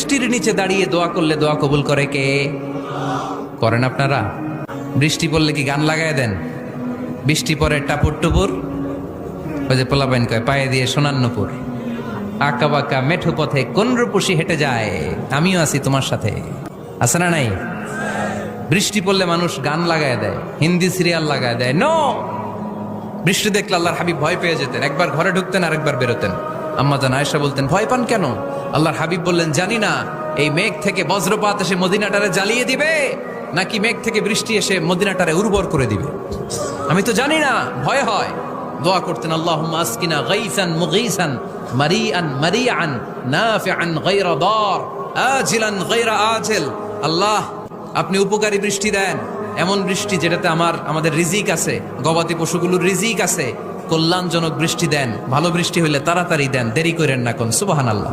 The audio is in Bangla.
বৃষ্টির নিচে দাঁড়িয়ে দোয়া করলে দোয়া কবুল করে কে? করেন আপনারা? বৃষ্টি পড়লে কি গান লাগায় দেন? বৃষ্টি পরে টাপুর টুপুর, ওই যে পোলাপাইন কয় পায়ে দিয়ে সোনার নুপুর, আঁকা বাঁকা মেঠো পথে কোন রূপসী হেঁটে যায়, আমিও আছি তোমার সাথে, আছে না নাই? বৃষ্টি পড়লে মানুষ গান লাগায় দেয়, হিন্দি সিরিয়াল লাগায় দেয়। নো, বৃষ্টি দেখলে আল্লাহর হাবিব ভয় পেয়ে যেতেন, একবার ঘরে ঢুকতেন আর একবার বেরোতেন। আম্মা জান আয়েশা বলতেন, ভয় পান কেন? আল্লাহর হাবিব বললেন, জানি না এই মেঘ থেকে বজ্রপাত এসে মদিনাটারে জ্বালিয়ে দিবে নাকি মেঘ থেকে বৃষ্টি এসে মদিনাটারে উর্বর করে দিবে, আমি তো জানি না, ভয় হয়। দোয়া করতেন, আল্লাহুম্মা আসকিনা গাইসান মুগীসান মারিআন মারিআন নাফিআন গায়রা দার আজিলান গায়রা আজিল। আল্লাহ, আপনি উপকারী বৃষ্টি দেন, এমন বৃষ্টি যেটাতে আমাদের রিজিক আছে, গবাদি পশুগুলোর রিজিক আছে, কল্যাণজনক বৃষ্টি দেন, ভালো বৃষ্টি হইলে তাড়াতাড়ি দেন, দেরি করেন না কোন। সুবহানাল্লাহ।